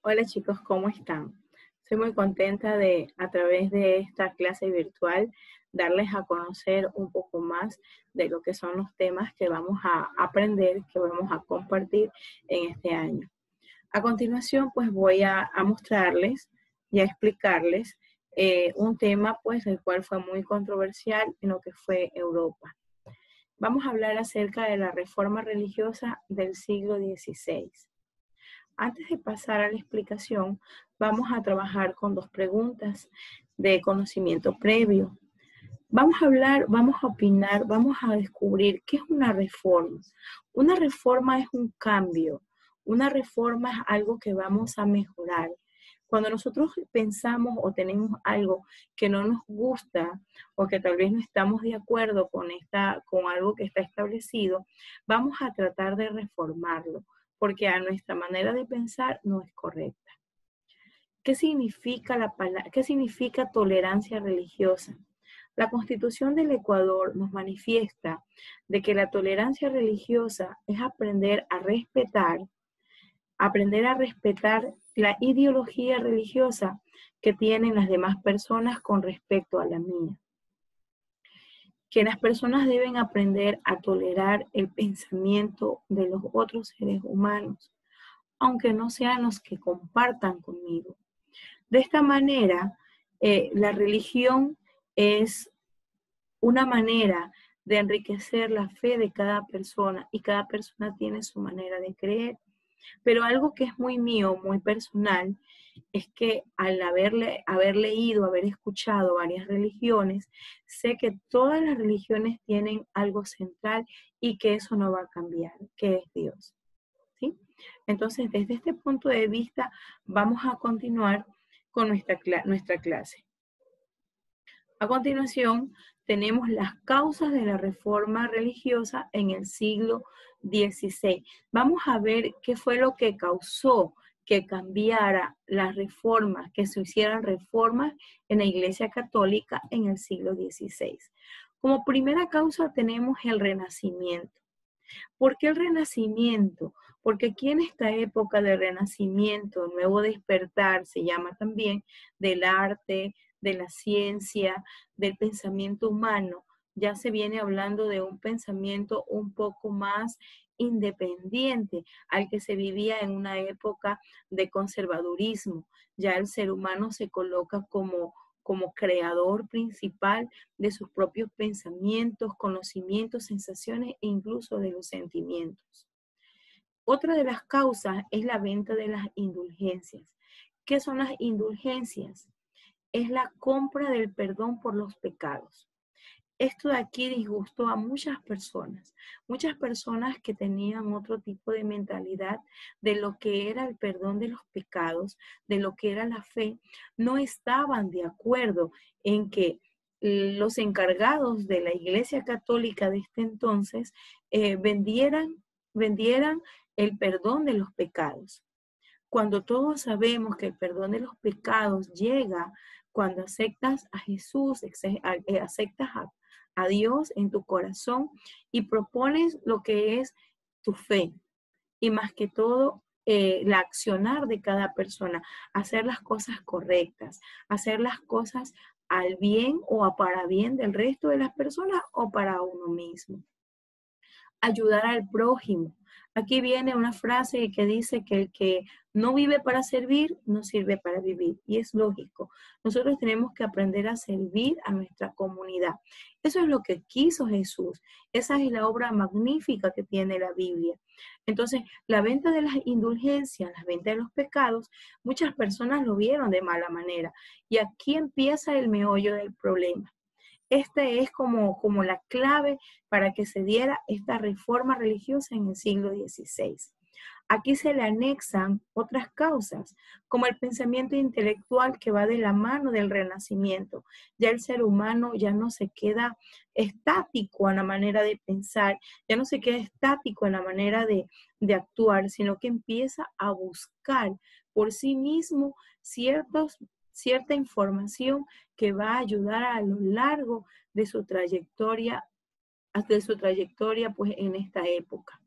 Hola chicos, ¿cómo están? Estoy muy contenta de, a través de esta clase virtual, darles a conocer un poco más de lo que son los temas que vamos a aprender, que vamos a compartir en este año. A continuación, pues voy a mostrarles y a explicarles un tema, pues, el cual fue muy controversial en lo que fue Europa. Vamos a hablar acerca de la reforma religiosa del siglo XVI. Antes de pasar a la explicación, vamos a trabajar con dos preguntas de conocimiento previo. Vamos a hablar, vamos a opinar, vamos a descubrir qué es una reforma. Una reforma es un cambio, una reforma es algo que vamos a mejorar. Cuando nosotros pensamos o tenemos algo que no nos gusta o que tal vez no estamos de acuerdo con algo que está establecido, vamos a tratar de reformarlo, porque a nuestra manera de pensar no es correcta. ¿Qué significa qué significa tolerancia religiosa? La Constitución del Ecuador nos manifiesta de que la tolerancia religiosa es aprender a respetar la ideología religiosa que tienen las demás personas con respecto a la mía. Que las personas deben aprender a tolerar el pensamiento de los otros seres humanos, aunque no sean los que compartan conmigo. De esta manera, la religión es una manera de enriquecer la fe de cada persona y cada persona tiene su manera de creer. Pero algo que es muy mío, muy personal, es que al haber leído, haber escuchado varias religiones, sé que todas las religiones tienen algo central y que eso no va a cambiar, que es Dios. ¿Sí? Entonces, desde este punto de vista, vamos a continuar con nuestra clase. A continuación, tenemos las causas de la reforma religiosa en el siglo XVI. Vamos a ver qué fue lo que causó que cambiara las reformas, que se hicieran reformas en la Iglesia Católica en el siglo XVI. Como primera causa tenemos el Renacimiento. ¿Por qué el Renacimiento? Porque aquí en esta época de Renacimiento, nuevo despertar, se llama también, del arte, de la ciencia, del pensamiento humano, ya se viene hablando de un pensamiento un poco más independiente al que se vivía en una época de conservadurismo. Ya el ser humano se coloca como creador principal de sus propios pensamientos, conocimientos, sensaciones e incluso de los sentimientos. Otra de las causas es la venta de las indulgencias. ¿Qué son las indulgencias? Es la compra del perdón por los pecados. Esto de aquí disgustó a muchas personas que tenían otro tipo de mentalidad de lo que era el perdón de los pecados, de lo que era la fe, no estaban de acuerdo en que los encargados de la Iglesia Católica de este entonces vendieran el perdón de los pecados. Cuando todos sabemos que el perdón de los pecados llega cuando aceptas a Jesús, aceptas a Dios en tu corazón y propones lo que es tu fe. Y más que todo, la accionar de cada persona, hacer las cosas correctas, hacer las cosas al bien o para bien del resto de las personas o para uno mismo. Ayudar al prójimo. Aquí viene una frase que dice que el que no vive para servir, no sirve para vivir. Y es lógico. Nosotros tenemos que aprender a servir a nuestra comunidad. Eso es lo que quiso Jesús. Esa es la obra magnífica que tiene la Biblia. Entonces, la venta de las indulgencias, la venta de los pecados, muchas personas lo vieron de mala manera. Y aquí empieza el meollo del problema. Esta es como la clave para que se diera esta reforma religiosa en el siglo XVI. Aquí se le anexan otras causas, como el pensamiento intelectual que va de la mano del Renacimiento. Ya el ser humano ya no se queda estático en la manera de pensar, ya no se queda estático en la manera de actuar, sino que empieza a buscar por sí mismo cierta información que va a ayudar a lo largo de su trayectoria pues en esta época.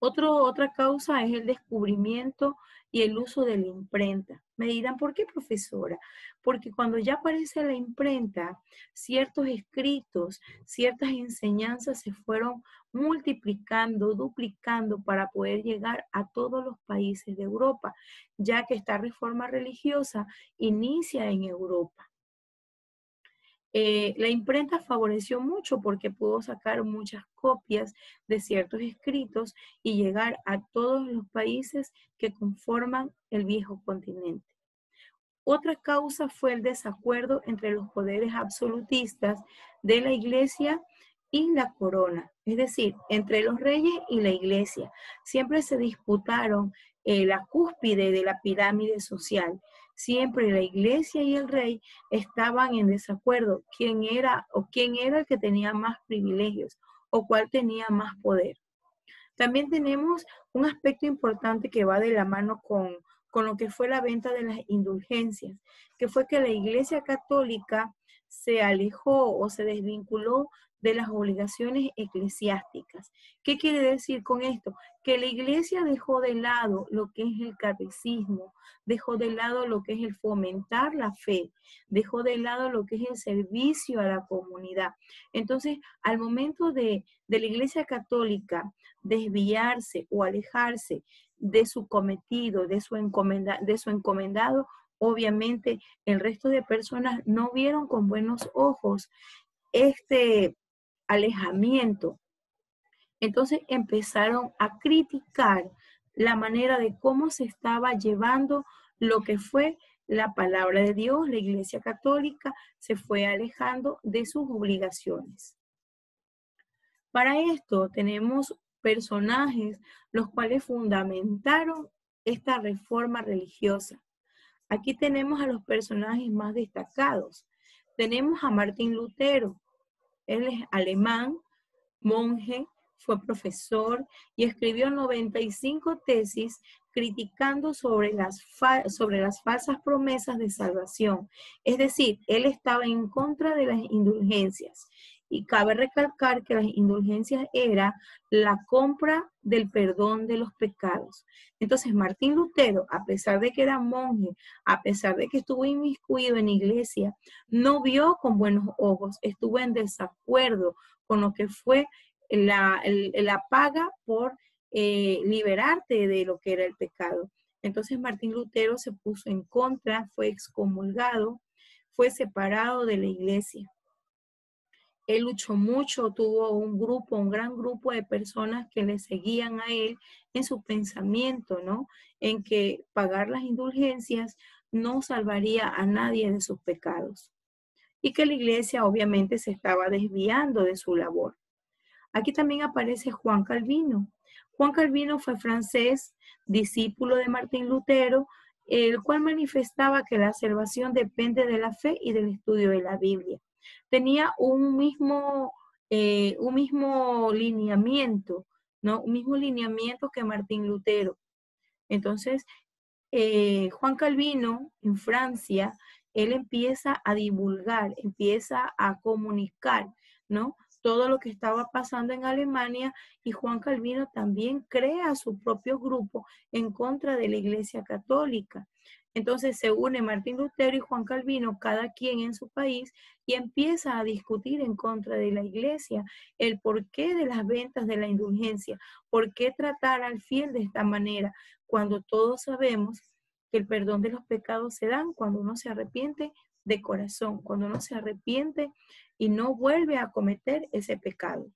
Otra causa es el descubrimiento y el uso de la imprenta. Me dirán, ¿por qué, profesora? Porque cuando ya aparece la imprenta, ciertos escritos, ciertas enseñanzas se fueron multiplicando, duplicando para poder llegar a todos los países de Europa, ya que esta reforma religiosa inicia en Europa. La imprenta favoreció mucho porque pudo sacar muchas copias de ciertos escritos y llegar a todos los países que conforman el viejo continente. Otra causa fue el desacuerdo entre los poderes absolutistas de la Iglesia y la corona, es decir, entre los reyes y la Iglesia. Siempre se disputaron la cúspide de la pirámide social. Siempre la Iglesia y el rey estaban en desacuerdo quién era el que tenía más privilegios o cuál tenía más poder. También tenemos un aspecto importante que va de la mano con lo que fue la venta de las indulgencias, que fue que la Iglesia Católica se alejó o se desvinculó de las obligaciones eclesiásticas. ¿Qué quiere decir con esto? Que la Iglesia dejó de lado lo que es el catecismo, dejó de lado lo que es el fomentar la fe, dejó de lado lo que es el servicio a la comunidad. Entonces, al momento de la Iglesia Católica desviarse o alejarse de su cometido, de su encomendado, obviamente el resto de personas no vieron con buenos ojos este alejamiento. Entonces empezaron a criticar la manera de cómo se estaba llevando lo que fue la palabra de Dios. La Iglesia Católica se fue alejando de sus obligaciones. Para esto tenemos personajes los cuales fundamentaron esta reforma religiosa. Aquí tenemos a los personajes más destacados. Tenemos a Martín Lutero. Él es alemán, monje, fue profesor y escribió 95 tesis criticando sobre las falsas promesas de salvación. Es decir, él estaba en contra de las indulgencias. Y cabe recalcar que las indulgencias era la compra del perdón de los pecados. Entonces, Martín Lutero, a pesar de que era monje, a pesar de que estuvo inmiscuido en la iglesia, no vio con buenos ojos, estuvo en desacuerdo con lo que fue la paga por liberarte de lo que era el pecado. Entonces Martín Lutero se puso en contra, fue excomulgado, fue separado de la iglesia. Él luchó mucho, tuvo un gran grupo de personas que le seguían a él en su pensamiento, ¿no? En que pagar las indulgencias no salvaría a nadie de sus pecados. Y que la iglesia obviamente se estaba desviando de su labor. Aquí también aparece Juan Calvino. Juan Calvino fue francés, discípulo de Martín Lutero, el cual manifestaba que la salvación depende de la fe y del estudio de la Biblia. Tenía un mismo lineamiento, ¿no? Un mismo lineamiento que Martín Lutero. Entonces, Juan Calvino en Francia, él empieza a divulgar, empieza a comunicar, ¿no? Todo lo que estaba pasando en Alemania, y Juan Calvino también crea su propio grupo en contra de la Iglesia Católica. Entonces se une Martín Lutero y Juan Calvino, cada quien en su país, y empieza a discutir en contra de la Iglesia el porqué de las ventas de la indulgencia, por qué tratar al fiel de esta manera, cuando todos sabemos que el perdón de los pecados se dan cuando uno se arrepiente de corazón, cuando uno se arrepiente y no vuelve a cometer ese pecado.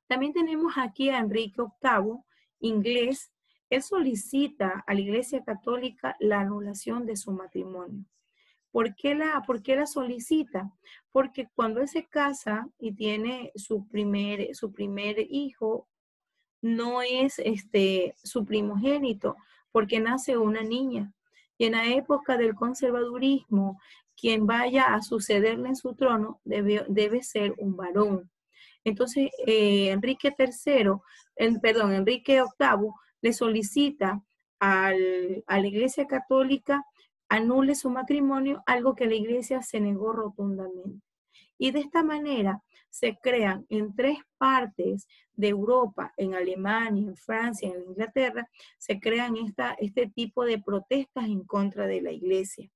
También tenemos aquí a Enrique VIII, inglés. Él solicita a la Iglesia Católica la anulación de su matrimonio. ¿Por qué la solicita? Porque cuando él se casa y tiene su primer hijo, no es su primogénito, porque nace una niña. Y en la época del conservadurismo, quien vaya a sucederle en su trono debe ser un varón. Entonces, Enrique VIII le solicita a la Iglesia Católica anule su matrimonio, algo que la Iglesia se negó rotundamente. Y de esta manera se crean en 3 partes de Europa, en Alemania, en Francia, en Inglaterra, se crean este tipo de protestas en contra de la iglesia.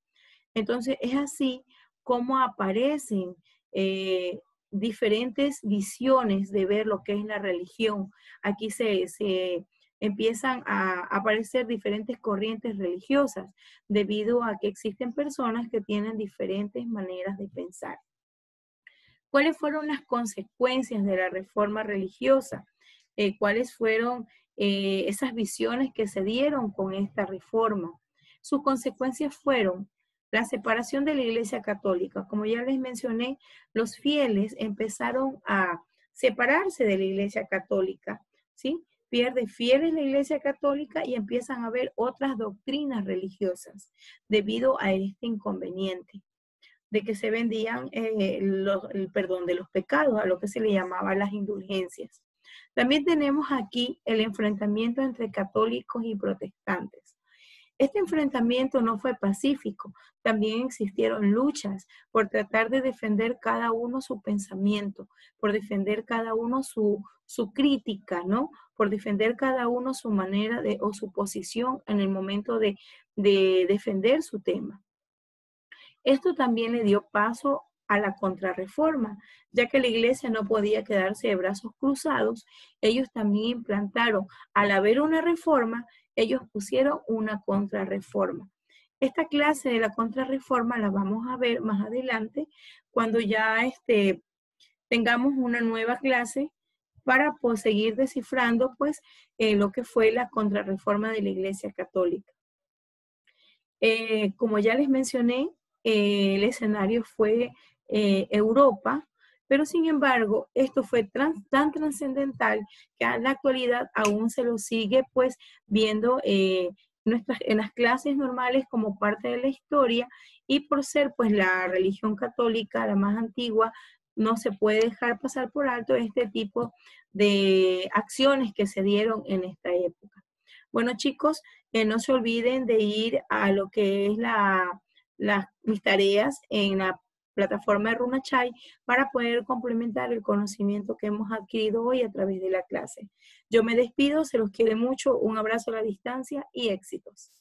Entonces es así como aparecen diferentes visiones de ver lo que es la religión. Aquí se empiezan a aparecer diferentes corrientes religiosas debido a que existen personas que tienen diferentes maneras de pensar. ¿Cuáles fueron las consecuencias de la reforma religiosa? ¿Cuáles fueron esas visiones que se dieron con esta reforma? Sus consecuencias fueron la separación de la Iglesia Católica. Como ya les mencioné, los fieles empezaron a separarse de la Iglesia Católica, ¿sí? Pierde fieles la Iglesia Católica y empiezan a ver otras doctrinas religiosas debido a este inconveniente de que se vendían el perdón de los pecados, a lo que se le llamaba las indulgencias. También tenemos aquí el enfrentamiento entre católicos y protestantes. Este enfrentamiento no fue pacífico, también existieron luchas por tratar de defender cada uno su pensamiento, por defender cada uno su crítica, ¿no? Por defender cada uno su manera o su posición en el momento de defender su tema. Esto también le dio paso a la contrarreforma, ya que la iglesia no podía quedarse de brazos cruzados. Ellos también implantaron, al haber una reforma, ellos pusieron una contrarreforma. Esta clase de la contrarreforma la vamos a ver más adelante cuando ya tengamos una nueva clase para seguir descifrando pues lo que fue la contrarreforma de la Iglesia Católica. Como ya les mencioné, el escenario fue Europa, pero sin embargo, esto fue tan trascendental que en la actualidad aún se lo sigue pues viendo en las clases normales como parte de la historia, y por ser pues la religión católica la más antigua, no se puede dejar pasar por alto este tipo de acciones que se dieron en esta época. Bueno, chicos, no se olviden de ir a lo que es mis tareas en la plataforma de RunaChai para poder complementar el conocimiento que hemos adquirido hoy a través de la clase. Yo me despido, se los quiere mucho, un abrazo a la distancia y éxitos.